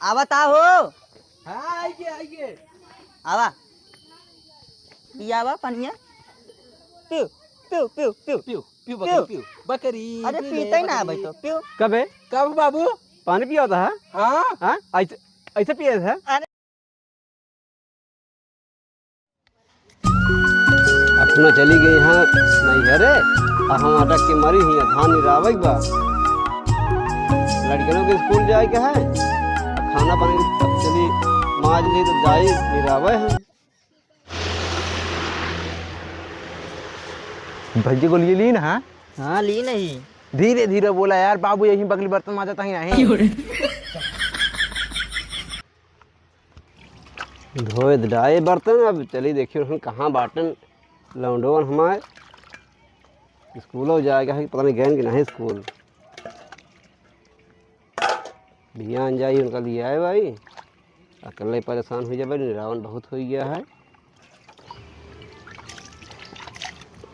आवा ता हो। हाँ आइए आइए। आवा पिया आवा पानिया। पियो पियो पियो पियो पियो पियो बकरी पियो बकरी। अरे पीते ही ना भाई तो पियो। कब है? कब बाबू? पानी पिया होता है? हाँ हाँ ऐसे ऐसे पिया था? अपना चली गई यहाँ नहीं है रे, हम अटक के मरी ही धान निरावे बा। लड़कियों के स्कूल जाए के है, खाना पानी चली माज ली तो जाई निरावे है। भैया को लिए ली ना? हाँ ली नहीं। धीरे धीरे बोला यार, बाबू यही बगली बर्तन माजता ही नहीं। धोए डाए बर्तन, अब चली देखियो हम कहाँ बाटन लौंडोन हमारे स्कूलों जाएगा है, पता नहीं गए कि नहीं स्कूल। भैया जाइए उनका लिए आए भाई, अकेले परेशान हो जाए भाई, निरावन बहुत हो गया है।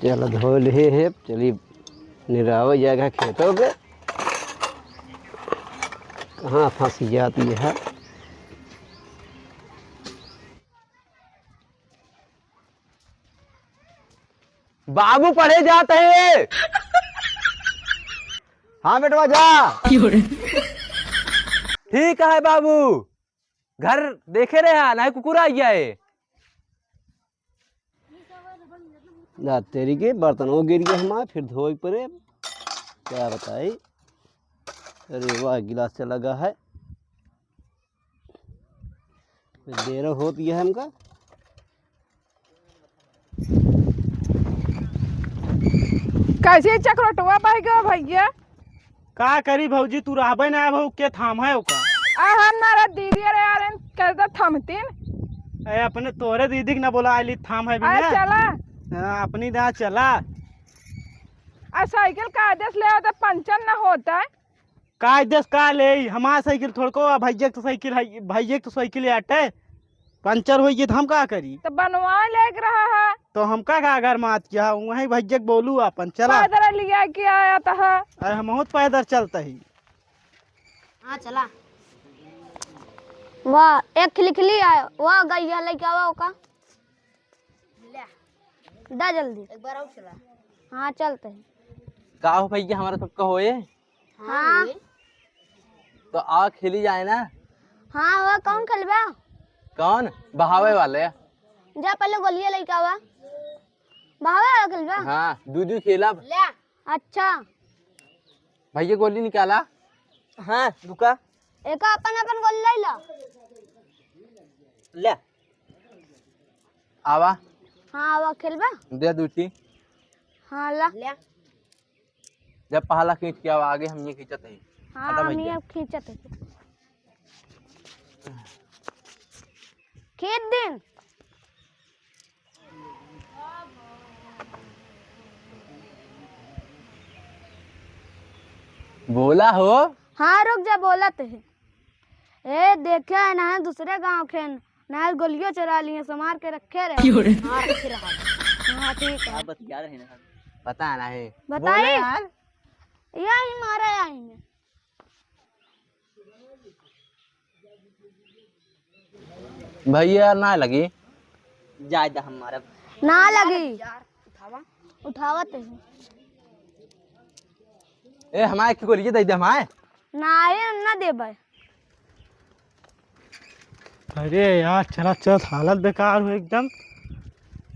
चलो धो ले है, चलिए निराव जाएगा खेतों पे, कहाँ फंसी जाती है। बाबू पढ़े जाते हैं। हाँ बेटवा जा। ठीक है बाबू, घर देखे रहे ना कुकुर आ गया है। तेरी के बर्तनों गिर गए हमारे, फिर धोए पड़े, क्या बताई। अरे वाह गिलास से लगा है, देर होती है हमका। कैसे चक्रोटवा बह गया भैया? का करी भौजी, तू रहबे ना भाऊ के थाम है ओका। हम नारा दीदी रे यार कहता थमतीन। ए अपने तोरे दीदी के ना बोला आइली थाम है आ बिना। चला हाँ, अपनी दा चला। आ साइकिल का आदेश ले होता पंचर ना होता है। का देश का ले हमारा साइकिल थोड़को, भैया तो साइकिल है, भैया तो साइकिल आटे पंचर हो गई तो हम का करी। तो बनवा ले रहा है तो हम का अगर मात किया वही भैया बोलू अपन चला। पैदल लिया के आया था। अरे हम बहुत पैदल चलता ही। हाँ चला। वाह एक खिलखिली आयो, वाह गैया लेके आवा ओका। दा जल्दी एक बार और चला। हाँ चलते हैं। का हो भैया हमारा सबका होए? हाँ तो आ खेली जाए ना। हाँ वो कौन खेलबा? कौन? बहावे वाले। जा पहले गोलियां लेके आवा। बहावे वाला खेलबा? हाँ दूधू खेला। ले। अच्छा भैया गोली निकाला। हाँ रुका एक अपन अपन गोली ले लो। ले आवा हाँ वो खेलबा? दे दूटी। हाँ ला ले। जब पहला खींच के आवा, आगे हम ये खींचते हैं। हाँ हटा हम भैया। ये खींचत है। खींच दिन। बोला हो। हाँ रुक जा बोलत है। ए देखे है ना दूसरे गांव के ना गोलियों चुरा लिए, समार के रखे रहे। हाँ रखे रहा। हाँ ठीक है। बतिया रहे ना। पता ना है। बताइए बोले यार। यही मारा यही में। भैया ना लगी। जायदा हमारा ना लगी उठावत है। ए हमारे की गोली दे दे हमारे। ना ये ना देबे। अरे यार चला चल, हालत बेकार हो एकदम।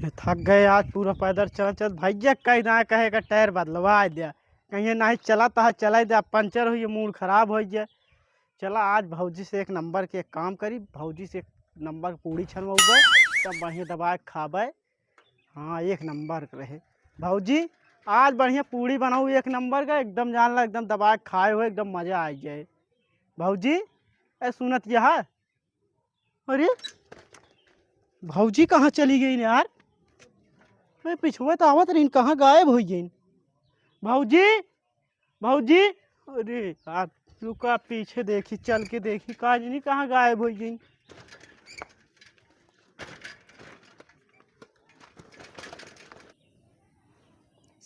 ये थक गए आज पूरा पैदल चल चल। भैया कहीं ना कहे का टायर बदलवा दिया, कहीं ना चला तो चला दिया, पंचर हो मूड खराब हो गया। चला आज भौजी से एक नंबर के एक काम करी, भौजी से एक नंबर पूड़ी छनवाऊबे, तब बढ़िया दबा के खाबे। हाँ एक नंबर रहे भौजी, आज बढ़िया पूड़ी बनाऊ एक नंबर का, एकदम जान ला एकदम दबा के खाए हो, एकदम मजा आ जाए। भौजी ए सुनत यह। अरे भौजी कहाँ चली गई यार? मैं पिछुआ तो आवत रही, कहाँ गायब हो गई भौजी? भौजी अरे यार रुका, पीछे देखी चल के देखी, काज नहीं कहाँ गायब हो गई।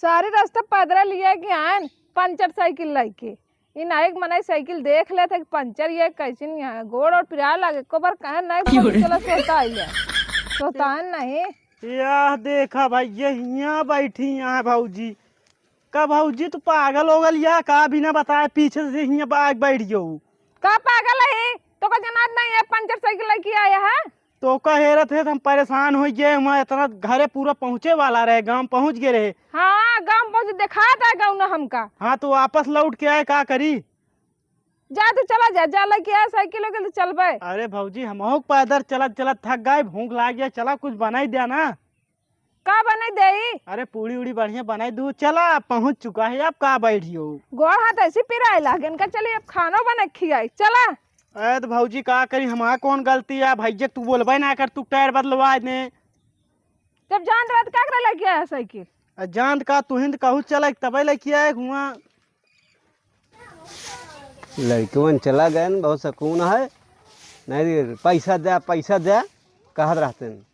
सारे रास्ता पैदल लिया के आन पंचर साइकिल लेके। इन एक मनाई साइकिल देख ले थे पंचर ये कैसे नहीं है गोड़ और पिरा लगे को बार कहे नहीं पता चला सोता आइले सोता नहीं। यह देखा भाई ये यहाँ बैठी यहाँ भाऊजी का भाऊजी तू पागल हो गल या का बिना बताए पीछे से यहाँ बैठ गयो का पागल है तो का जनात नहीं है पंचर साइकिल लेके आया है तो का हेरत है हम परेशान हो गए वहाँ इतना घरे पूरा पहुँचे वाला रहे गांव पहुँच गए रहे। हाँ गाँव पहुँच देखा था गाँव ना हमका। हाँ तो वापस लौट के आए का करी जा तू चला जा लेके आया साइकिल के चलबे। अरे भाऊजी हम पैदल चलत चलत थक गए भूख लाग गया चला कुछ बनाई दिया ना का बनाई दे। अरे पूरी उड़ी बढ़िया बनाई दू चला पहुँच चुका है अब का बैठियो गोड़ हाथ ऐसी पिराए लागे इनका चलिए अब खाना बना खियाई चला। अरे तो भाऊजी का करी हमारा कौन गलती है भैया तू बोलबे ना कर तू टायर बदलवा ने जब जान रात का करे लेके आया साइकिल जान का तू हिंद कहूँ चला तबे लेके आए हुआ लड़कवन चला गए न बहुत सुकून है नहीं पैसा दे कहत रहते हैं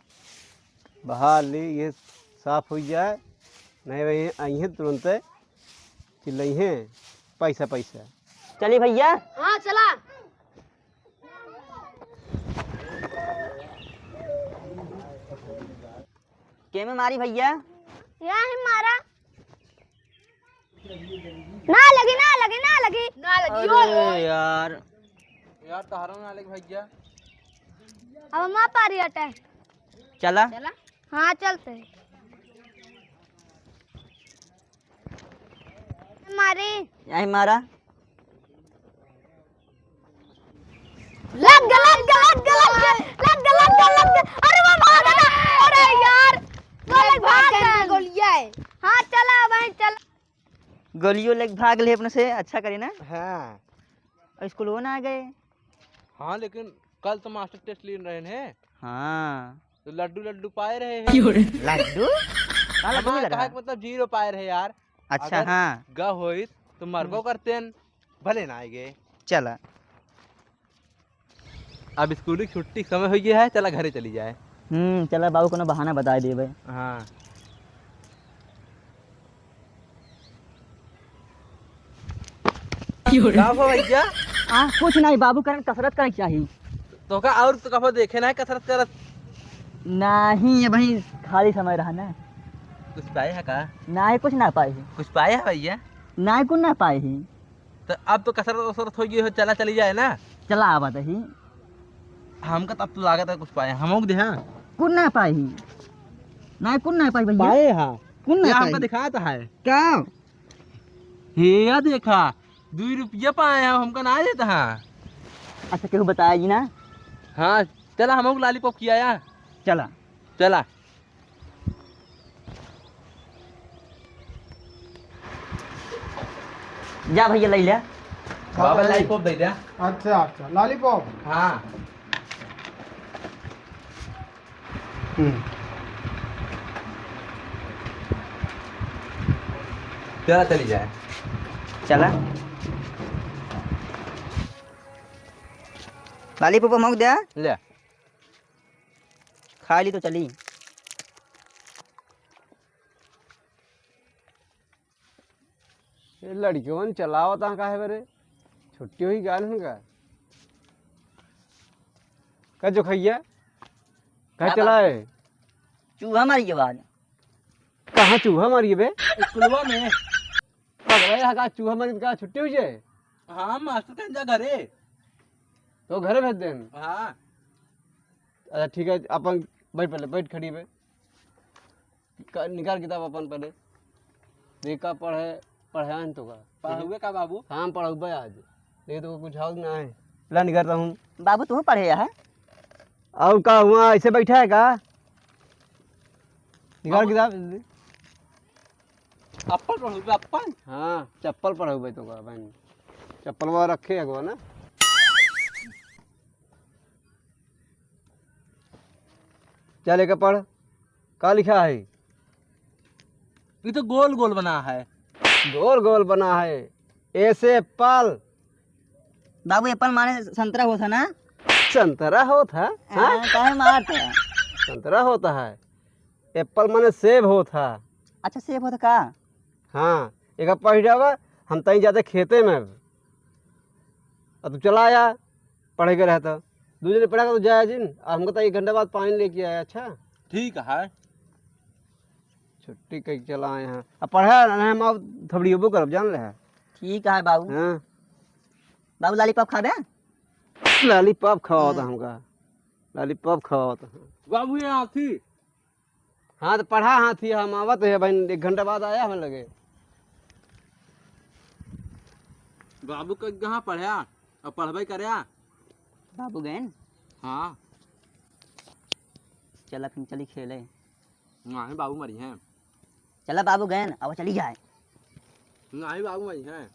बहा ली ये साफ हो जाए नहीं वही आई तुरंत चिल्लाई पैसा पैसा। चलिए भैया। हाँ चला। के में मारी भैया यहाँ ही मारा ना लगी ना लगी ना लगी ना लगी अरे यार यार तहारा ना लगे भैया अब माँ पारी हटे चला। हाँ चलते मारी यही मारा लग अरे वो भाग ना अरे यार गोलियां है। हाँ चला भाई चल गोलियों लेके भाग ले अपने से अच्छा करे ना। हाँ स्कूल वो ना आ गए। हाँ लेकिन कल तो मास्टर टेस्ट ले रहे हैं हाँ तो लड्डू पाए रहे हैं लड्डू कहा मतलब 0 पाए रहे यार। अच्छा अगर हाँ गा होई तो मरबो करते हैं भले ना आएंगे। चला। अब स्कूल की छुट्टी समय हो गया है चला घरे चली जाए। चला बाबू को ना बहाना बता दे भाई। हाँ भैया कुछ नहीं बाबू करन कसरत करे चाहिए तो का और तो कभी देखे ना कसरत करत नहीं ये भाई खाली समय रहा ना कुछ पाए है का नहीं कुछ ना पाए कुछ पाए है भैया नहीं कुछ ना पाए ही तो अब तो कसरत वसरत हो गई हो चला चली जाए ना चला आवा दही हमका तब तो लागत है कुछ पाए हम दे हाँ कुछ ना पाए ही नहीं कुछ ना पाए भैया पाए हाँ कुछ ना हमका पाए दिखाता है क्या हे देखा 2 रुपया पाए हैं हमका ना देता हाँ। अच्छा क्यों बताया जी ना। हाँ चला हम लॉलीपॉप किया यार चला चला जा भैया ले लिया बाबा लॉलीपॉप दे दिया। अच्छा अच्छा लॉलीपॉप हाँ चला चली जाए चला लॉलीपॉप मग दिया ले खा ली तो चली। ये लड़कियों चलावता का है मेरे छुट्टी हुई गाल का जो खैया कहा चला है चूहा मारी आवाज कहाँ चूहा मारी बे स्कूलवा में का चूहा मारी का छुट्टी हुई है। हाँ मास्टर कहीं जा घरे तो घरे भेज दे। हाँ अच्छा ठीक है अपन बैठ पहले बैठ खड़ी पे निकाल किताब अपन पहले देखा पढ़े तो का पढ़ुए का बाबू हाँ पढ़े आज देख तो कुछ हाउस ना है ला निकालता हूँ। बाबू तू पढ़े है और का हुआ ऐसे बैठा है का निकाल किताब अपन पढ़ुए अपन हाँ चप्पल पढ़े तो का बहन चप्पल वहाँ रखे है ना क्या लेकर पढ़ का लिखा है ये तो गोल गोल बना है गोल गोल बना है ऐसे पाल बाबू एप्पल माने संतरा होता ना संतरा होता हाँ काहे मारते संतरा होता है एप्पल माने सेब होता। अच्छा सेब होता का हाँ एक पढ़ जावा हम तई जाते खेते में अब तू चला आया पढ़े के रहता दूसरे पढ़ा तो जाया जिन हमको तो 1 घंटा बाद पानी लेके आया। अच्छा ठीक है। छुट्टी कहीं चला आए हैं अब पढ़ा ना हम अब थोड़ी होबो करब जान ले। ठीक है बाबू। हाँ बाबू लॉलीपॉप खाबे? लॉलीपॉप खवाओ था हमका, लॉलीपॉप खवाओ था। बाबू ये हाथी। हाँ तो पढ़ा हाथी हम आवत है भाई 1 घंटा बाद आया हमें लगे। बाबू कहाँ पढ़या और पढ़बे करया? बाबू गए? हाँ चला फिर चली खेले। नहीं बाबू मरी हैं। चला बाबू गए अब चली जाए। नहीं बाबू मरी हैं।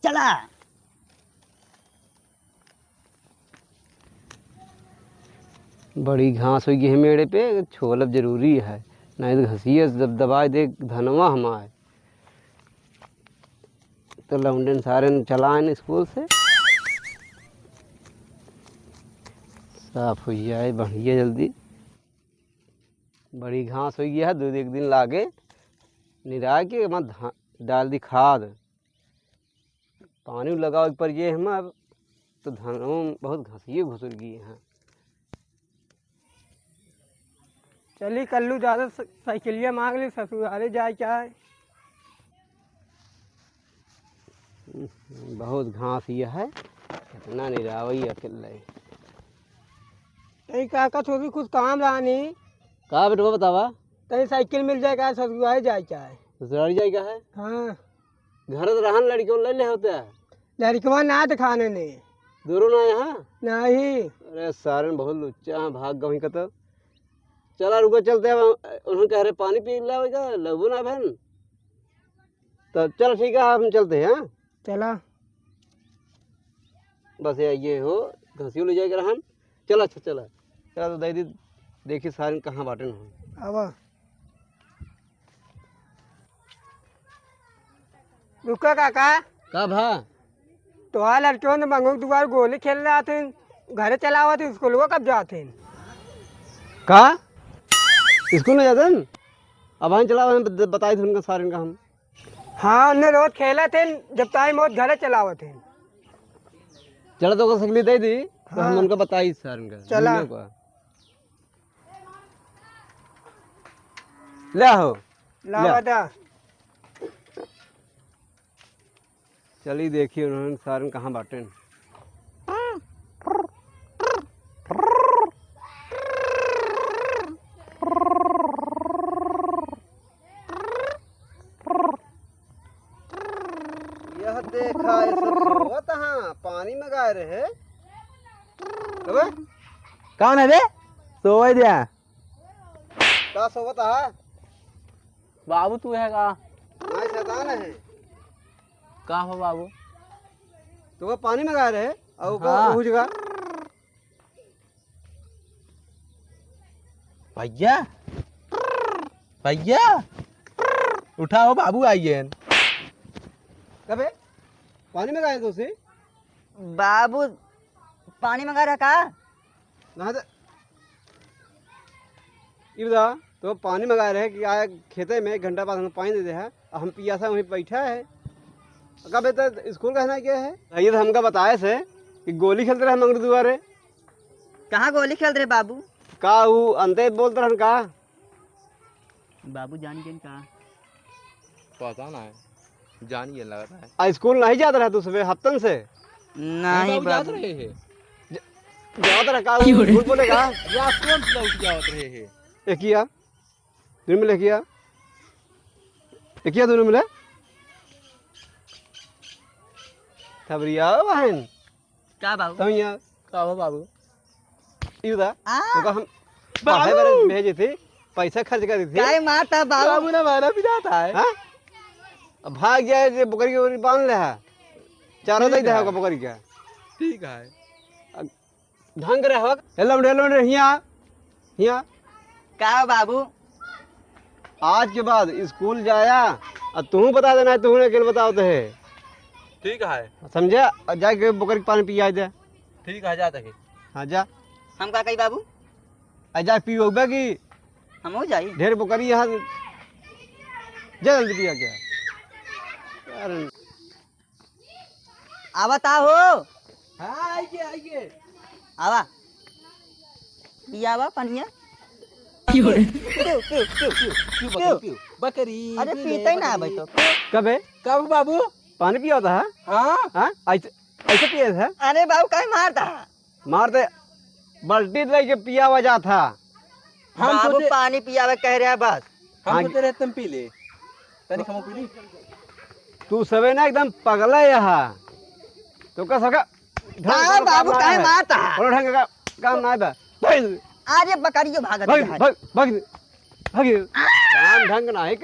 चला। बड़ी घास हुई है मेरे पे, छोलब जरूरी है नहीं तो घसीए जब दबाए दे धनवा हमारे तो लौंडन सारे चलाए स्कूल से साफ हो जाए बढ़िया जल्दी। बड़ी घास हो गया है 2-1 दिन लागे निरा के मत डाल दी खाद पानी लगाओ पर ये हम अब तो धनों बहुत घसीए घुसर गई हैं। चली कल्लू ज़्यादा साइकिलिया मांग ली ससुराले जाए क्या है। बहुत घास ये है इतना निरावई अकेले। तई काका छोटी कुछ काम रहा नहीं कहा बेटवा बतावा तई साइकिल मिल जाएगा ससुराले जाए क्या है। ससुराल जाएगा है हाँ घर तो रहन लड़कियों ले ले होता है लड़कवा ना दिखाने ने दूरों ना यहाँ नहीं। अरे सारे बहुत लुच्चा है भाग गई का तो चला रुको चलते हैं उन्होंने कह रहे पानी पी लेगा लबू ना बहन तो चलो ठीक है हम चलते हैं। हाँ चला बस ये हो घसीओ ले जाएगा रहन चला। अच्छा चला चला तो दीदी देखिए सारे कहाँ बाटन हो। अब रुका काका का भा तो आ लड़कियों ने मंगू दुआर गोली खेल रहा थे घर चलावा थे स्कूल वो कब जाते हैं। का स्कूल में जाते हैं अब वहीं चला बताए थे उनका सारे का हम। हाँ उन्हें रोज खेला थे जब टाइम हो घर चलावा थे। चला तो सकली दे दी तो हम उनका बताई सारे का चला ले हो लावा चलिए देखिए उन्होंने सारे कहाँ बाटे। यह देखा ये सब सोवत हाँ पानी में गाय रहे कौन है बे सोए दिया? का सोवत है बाबू तू है का? नहीं शैतान है का हो बाबू? तो वो पानी में गाय रहे और हाँ। वो जगह भैया भैया उठाओ बाबू आइए। कबे पानी में गाय तो उसे बाबू पानी मंगा रहा का? ना ये बता तो पानी मंगा रहे कि आया खेते में 1 घंटा बाद हमें पानी दे दे है और हम पियासा वहीं बैठा है। कब तो स्कूल कहना क्या है ये तो हमका बताए से कि गोली खेलते रहे मंगरू दुआरे। कहाँ गोली खेल रहे बाबू? का वो अंते बोलते रहन का बाबू जान गए का? पता ना है जानिए लगता है। आ स्कूल नहीं जाता रहा तू सुबह हफ्तन से नहीं जात बाबू। रहे हैं जाता रहा का झूठ बोलेगा रास्ते में लौट जात रहे हैं। एक किया दोनों मिले किया एक किया दोनों मिले खबरिया बहन का बाबू? तुम यहाँ का हो बाबू? ये बता आ, तो हम पढ़ाई बारे भेजे थे पैसा खर्च कर दी थी काय मारता बाबू? बाबू ना मारा भी जाता है। हाँ? अब भाग जाए जे बकरी की ओरी बांध ले है चारों तक देखा बकरी का ठीक है ढंग रहे हो हेलो हिया का बाबू? आज के बाद स्कूल जाया और तू बता देना तू ने अकेले बताओ तो है ठीक है समझा और जाके बकरी के पानी पिया दे। ठीक है जाता है। हाँ जा हम का कही बाबू? जा पीओगे कि हम हो जाई। ढेर बकरी यहाँ जा जल्दी पिया क्या आवता हो हाँ आइए आवा पियावा पनिया क्यों क्यों क्यों क्यों क्यों बकरी अरे पी पीते ही ले, ना बकरी। भाई तो कब है कब बाबू? पानी पिया होता है हाँ हाँ ऐसे ऐसे पिए था अरे बाबू कहीं मारता मार दे बाल्टी लेके पिया वजह था हम बाबू सोचे पानी पियावे कह रहे हैं बस हम सोचे रहे तुम पी ले तनी हम पी ली। तू सबे ना एकदम पगला है यहाँ तो का सबका हाँ बाबू कहीं मारता और ढंग का काम ना है बा भाग आज ये बकरियों भागत भाग है। भाग भाग भाग काम ढंग ना है कर